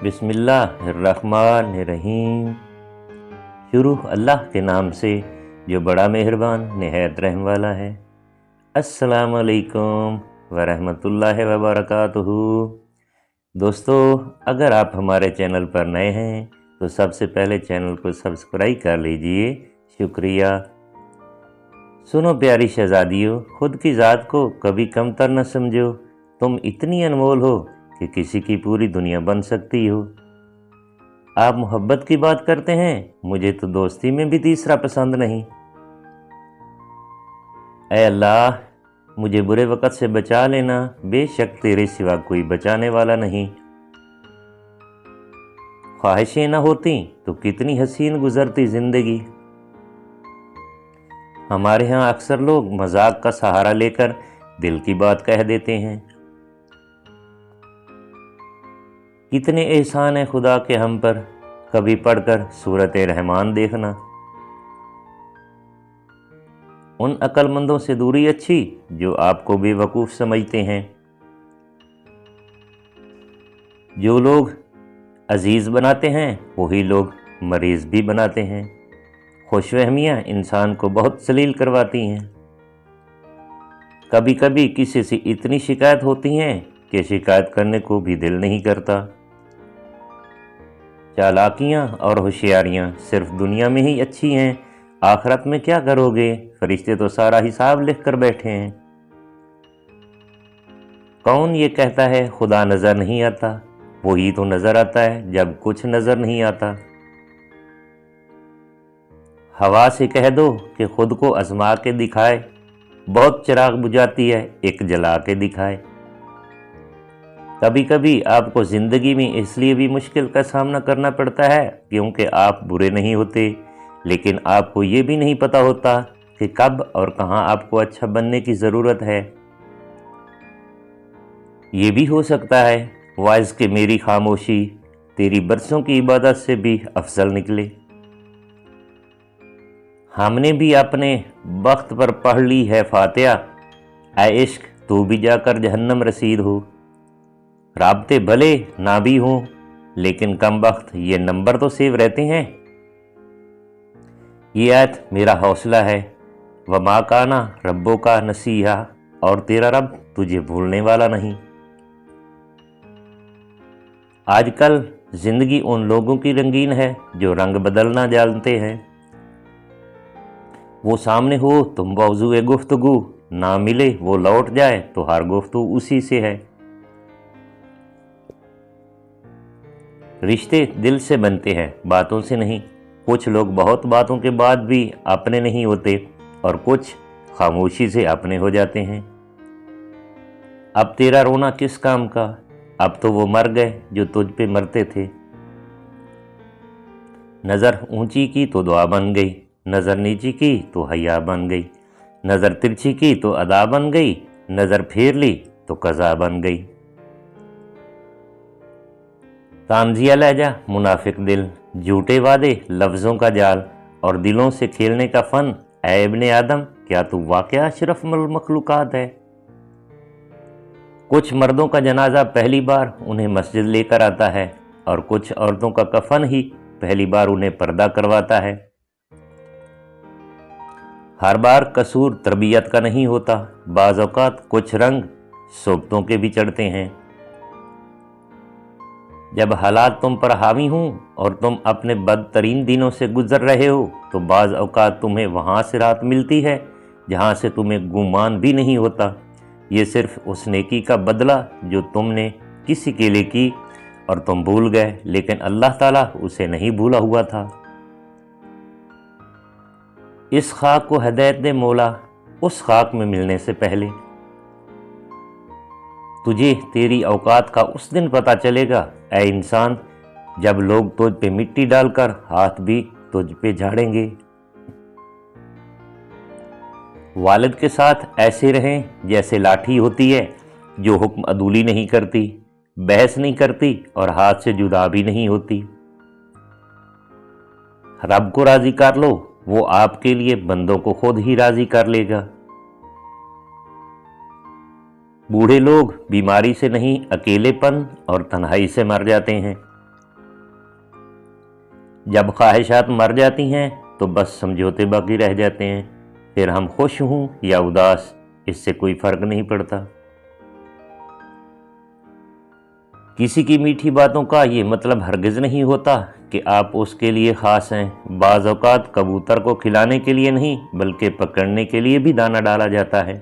बिस्मिल्लाहिर्रहमानिर्रहीम। शुरू अल्लाह के नाम से जो बड़ा मेहरबान निहायत रहम वाला है। अस्सलाम वालेकुम वरहमतुल्लाहि वबरकातुहू। दोस्तों, अगर आप हमारे चैनल पर नए हैं तो सबसे पहले चैनल को सब्सक्राइब कर लीजिए, शुक्रिया। सुनो प्यारी शहजादियों, खुद की ज़ात को कभी कमतर न समझो। तुम इतनी अनमोल हो कि किसी की पूरी दुनिया बन सकती हो। आप मोहब्बत की बात करते हैं, मुझे तो दोस्ती में भी तीसरा पसंद नहीं। ऐ अल्लाह, मुझे बुरे वक़्त से बचा लेना, बेशक तेरे सिवा कोई बचाने वाला नहीं। ख्वाहिशें न होती तो कितनी हसीन गुजरती ज़िंदगी। हमारे यहाँ अक्सर लोग मजाक का सहारा लेकर दिल की बात कह देते हैं। कितने एहसान है खुदा के हम पर, कभी पढ़कर सूरत रहमान देखना। उन अक्लमंदों से दूरी अच्छी जो आपको बेवकूफ़ समझते हैं। जो लोग अजीज़ बनाते हैं वही लोग मरीज़ भी बनाते हैं। खुशफहमियाँ इंसान को बहुत जलील करवाती हैं। कभी कभी किसी से इतनी शिकायत होती हैं कि शिकायत करने को भी दिल नहीं करता। चालाकियाँ और होशियारियाँ सिर्फ दुनिया में ही अच्छी हैं, आखिरत में क्या करोगे? फरिश्ते तो सारा हिसाब लिख कर बैठे हैं। कौन ये कहता है खुदा नज़र नहीं आता? वही तो नज़र आता है जब कुछ नज़र नहीं आता। हवा से कह दो कि खुद को आजमा के दिखाए, बहुत चिराग बुझाती है एक जला के दिखाए। कभी कभी आपको ज़िंदगी में इसलिए भी मुश्किल का सामना करना पड़ता है क्योंकि आप बुरे नहीं होते, लेकिन आपको ये भी नहीं पता होता कि कब और कहाँ आपको अच्छा बनने की ज़रूरत है। ये भी हो सकता है वाइज़ कि मेरी खामोशी तेरी बरसों की इबादत से भी अफजल निकले। हमने भी अपने वक्त पर पढ़ ली है फातिहा, ऐ इश्क तू भी जाकर जहन्नम रसीद हो। राब्ते भले ना भी हों लेकिन कम वक्त ये नंबर तो सेव रहते हैं। ये आयत मेरा हौसला है, वमा काना रब्बो का नसीहा, और तेरा रब तुझे भूलने वाला नहीं। आजकल जिंदगी उन लोगों की रंगीन है जो रंग बदलना जानते हैं। वो सामने हो तुम मौजूए गुफ्तगू, ना मिले वो लौट जाए तो हर गुफ्तगू उसी से है। रिश्ते दिल से बनते हैं, बातों से नहीं। कुछ लोग बहुत बातों के बाद भी अपने नहीं होते और कुछ खामोशी से अपने हो जाते हैं। अब तेरा रोना किस काम का, अब तो वो मर गए जो तुझ पे मरते थे। नज़र ऊंची की तो दुआ बन गई, नज़र नीची की तो हया बन गई, नज़र तिरछी की तो अदा बन गई, नज़र फेर ली तो कज़ा बन गई। तामजिया लहजा मुनाफिक दिल, झूठे वादे लफ्ज़ों का जाल, और दिलों से खेलने का फ़न। ऐ इब्ने आदम, क्या तू वाक़या अशरफ मखलूक़ात है? कुछ मर्दों का जनाजा पहली बार उन्हें मस्जिद लेकर आता है और कुछ औरतों का कफन ही पहली बार उन्हें पर्दा करवाता है। हर बार कसूर तरबियत का नहीं होता, बाज़ औक़ात कुछ रंग सोबतों के भी चढ़ते हैं। जब हालात तुम पर हावी हों और तुम अपने बदतरीन दिनों से गुजर रहे हो तो बाज़ औक़ात तुम्हें वहाँ से राहत मिलती है जहाँ से तुम्हें गुमान भी नहीं होता। ये सिर्फ उस नेकी का बदला जो तुमने किसी के लिए की और तुम भूल गए, लेकिन अल्लाह ताला उसे नहीं भूला हुआ था। इस खाक को हिदायत दे मौला, उस खाक में मिलने से पहले। तुझे तेरी औकात का उस दिन पता चलेगा ऐ इंसान, जब लोग तुझ पे मिट्टी डालकर हाथ भी तुझ पे झाड़ेंगे। वालिद के साथ ऐसे रहें जैसे लाठी होती है जो हुक्म अदूली नहीं करती, बहस नहीं करती और हाथ से जुदा भी नहीं होती। रब को राजी कर लो, वो आपके लिए बंदों को खुद ही राजी कर लेगा। बूढ़े लोग बीमारी से नहीं, अकेलेपन और तन्हाई से मर जाते हैं। जब ख्वाहिशात मर जाती हैं तो बस समझौते बाकी रह जाते हैं, फिर हम खुश हूं या उदास इससे कोई फर्क नहीं पड़ता। किसी की मीठी बातों का ये मतलब हरगिज़ नहीं होता कि आप उसके लिए ख़ास हैं। बाज़ औक़ात कबूतर को खिलाने के लिए नहीं बल्कि पकड़ने के लिए भी दाना डाला जाता है।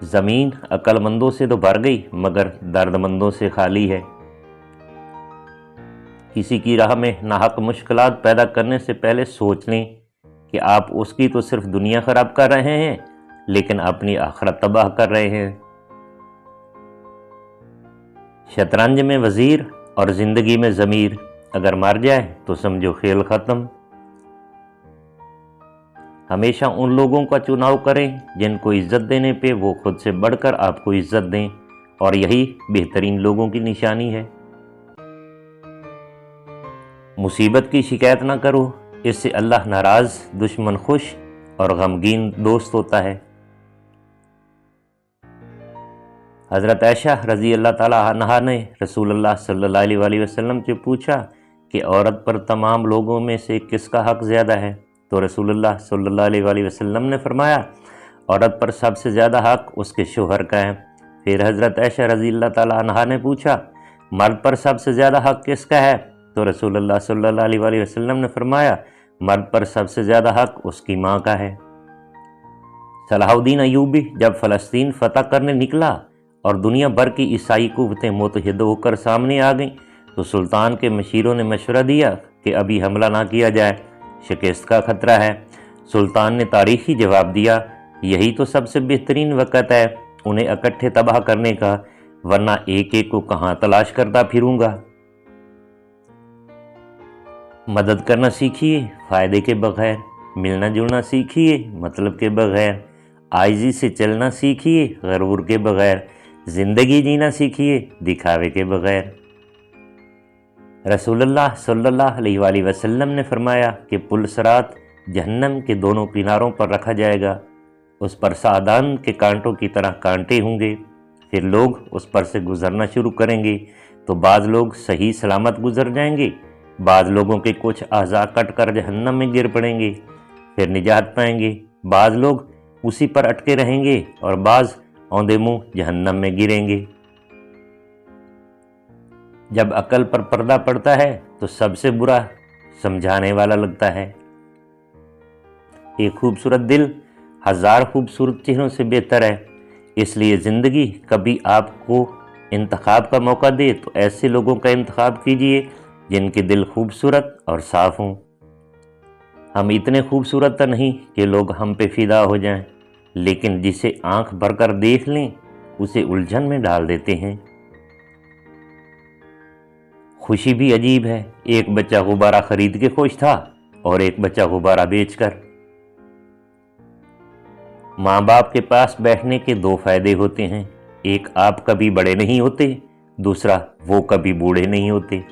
ज़मीन अक्लमंदों से तो भर गई मगर दर्दमंदों से खाली है। किसी की राह में नाहक मुश्किलात पैदा करने से पहले सोच लें कि आप उसकी तो सिर्फ दुनिया ख़राब कर रहे हैं लेकिन अपनी आखिरत तबाह कर रहे हैं। शतरंज में वज़ीर और ज़िंदगी में ज़मीर अगर मर जाए तो समझो खेल ख़त्म। हमेशा उन लोगों का चुनाव करें जिनको इज़्ज़त देने पे वो खुद से बढ़कर आपको इज़्ज़त दें, और यही बेहतरीन लोगों की निशानी है। मुसीबत की शिकायत ना करो, इससे अल्लाह नाराज़, दुश्मन खुश और गमगीन दोस्त होता है। हज़रत आयशा रज़ी अल्लाह ताला अन्हा ने रसूलुल्लाह सल्लल्लाहु अलैहि वसल्लम से पूछा कि औरत पर तमाम लोगों में से किसका हक़ ज़्यादा है? तो रसूलुल्लाह सल्लल्लाहु अलैहि वसल्लम ने फरमाया, औरत पर सबसे ज़्यादा हक़ उसके शोहर का है। फिर हज़रत आयशा रज़ी अल्लाह ताला अन्हा ने पूछा, मर्द पर सबसे ज़्यादा हक़ किसका है? तो रसूलुल्लाह सल्लल्लाहु अलैहि वसल्लम ने फरमाया, मर्द पर सबसे ज़्यादा हक़ उसकी माँ का है। सलाहुद्दीन अय्यूबी जब फ़लस्तीन फ़तह करने निकला और दुनिया भर की ईसाई कुव्वतें मुत्तहिद होकर सामने आ गईं, तो सुल्तान के मशीरों ने मशवरा दिया कि अभी हमला ना किया जाए, शिकस्त का खतरा है। सुल्तान ने तारीखी जवाब दिया, यही तो सबसे बेहतरीन वक़्त है उन्हें इकट्ठे तबाह करने का, वरना एक एक को कहाँ तलाश करता फिरूंगा। मदद करना सीखिए फ़ायदे के बगैर, मिलना जुलना सीखिए मतलब के बगैर, आजिज़ी से चलना सीखिए गरूर के बगैर, ज़िंदगी जीना सीखिए दिखावे के बगैर। रसूलुल्लाह सल्लल्लाहु अलैहि वसल्लम ने फरमाया कि पुल सिरात जहन्नम के दोनों किनारों पर रखा जाएगा, उस पर सादान के कांटों की तरह कांटे होंगे। फिर लोग उस पर से गुजरना शुरू करेंगे तो बाज़ लोग सही सलामत गुजर जाएंगे, बाज़ लोगों के कुछ आज़ा कट कर जहन्नम में गिर पड़ेंगे फिर निजात पाएंगे, बाज़ लोग उसी पर अटके रहेंगे और बाज़ औंधे मुँह जहन्नम में गिरेंगे। जब अकल पर पर्दा पड़ता है तो सबसे बुरा समझाने वाला लगता है। एक खूबसूरत दिल हज़ार खूबसूरत चेहरों से बेहतर है, इसलिए ज़िंदगी कभी आपको इंतखाब का मौका दे तो ऐसे लोगों का इंतखाब कीजिए जिनके दिल खूबसूरत और साफ़ हों। हम इतने खूबसूरत तो नहीं कि लोग हम पे फिदा हो जाएं, लेकिन जिसे आंख भरकर देख लें उसे उलझन में डाल देते हैं। खुशी भी अजीब है, एक बच्चा गुब्बारा खरीद के खुश था और एक बच्चा गुब्बारा बेचकर। माँ बाप के पास बैठने के दो फायदे होते हैं, एक आप कभी बड़े नहीं होते, दूसरा वो कभी बूढ़े नहीं होते।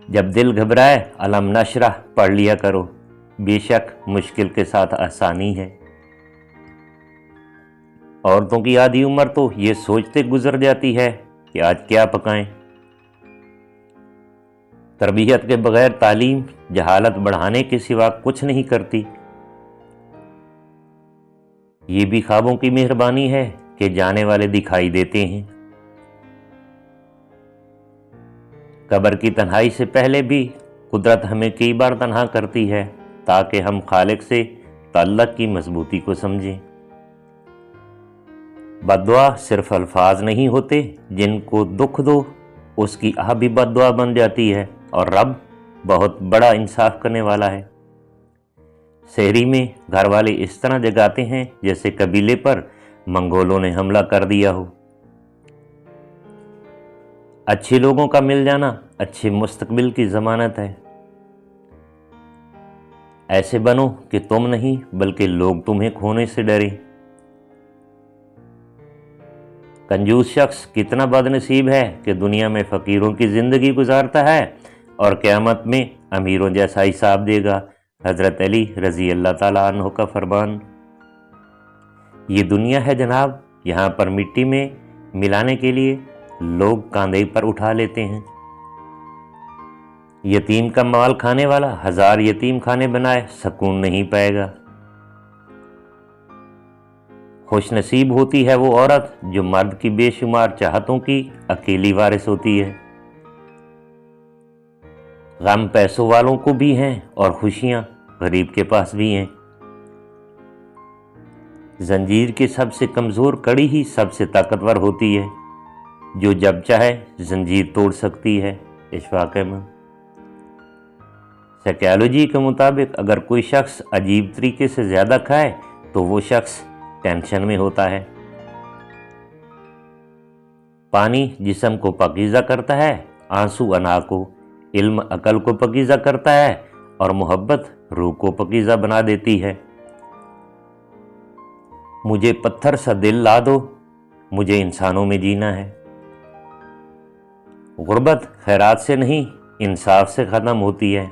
जब दिल घबराए अलम नशरह पढ़ लिया करो, बेशक मुश्किल के साथ आसानी है। औरतों की आधी उम्र तो ये सोचते गुजर जाती है कि आज क्या पकाएं। तरबियत के बगैर तालीम जहालत बढ़ाने के सिवा कुछ नहीं करती। ये भी ख्वाबों की मेहरबानी है कि जाने वाले दिखाई देते हैं। कब्र की तन्हाई से पहले भी कुदरत हमें कई बार तन्हा करती है ताकि हम खालिक से ताल्लुक़ की मजबूती को समझें। बद्दुआ सिर्फ अल्फाज नहीं होते, जिनको दुख दो उसकी आह भी बद्दुआ बन जाती है, और रब बहुत बड़ा इंसाफ करने वाला है। शहरी में घर वाले इस तरह जगाते हैं जैसे कबीले पर मंगोलों ने हमला कर दिया हो। अच्छे लोगों का मिल जाना अच्छे मुस्तकबिल की ज़मानत है। ऐसे बनो कि तुम नहीं बल्कि लोग तुम्हें खोने से डरे। कंजूस शख्स कितना बदनसीब है कि दुनिया में फ़कीरों की ज़िंदगी गुजारता है और क़यामत में अमीरों जैसा हिसाब देगा। हज़रत अली रज़ी अल्लाह ताला अन्हु का फरमान। ये दुनिया है जनाब, यहाँ पर मिट्टी में मिलाने के लिए लोग कांधे पर उठा लेते हैं। یتیم کا مال کھانے والا 1000 یتیم خانے بنائے سکون نہیں پائے گا۔ خوش نصیب ہوتی ہے وہ عورت جو مرد کی بے شمار چاہتوں کی اکیلی وارث ہوتی ہے۔ غم پیسوں والوں کو بھی ہیں اور خوشیاں غریب کے پاس بھی ہیں۔ زنجیر کی سب سے کمزور کڑی ہی سب سے طاقتور ہوتی ہے، جو جب چاہے زنجیر توڑ سکتی ہے۔ اشفاق احمد۔ سائیکالوجی کے مطابق اگر کوئی شخص عجیب طریقے سے زیادہ کھائے تو وہ شخص ٹینشن میں ہوتا ہے۔ پانی جسم کو پاکیزہ کرتا ہے، آنسو انا کو، علم عقل کو پاکیزہ کرتا ہے اور محبت روح کو پاکیزہ بنا دیتی ہے۔ مجھے پتھر سا دل لا دو، مجھے انسانوں میں جینا ہے۔ غربت خیرات سے نہیں انصاف سے ختم ہوتی ہے۔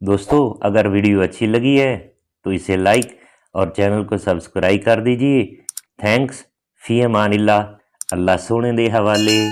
دوستو اگر ویڈیو اچھی لگی ہے تو اسے لائک اور چینل کو سبسکرائب کر دیجئے۔ تھینکس، فی امان اللہ، اللہ سونے دے حوالے۔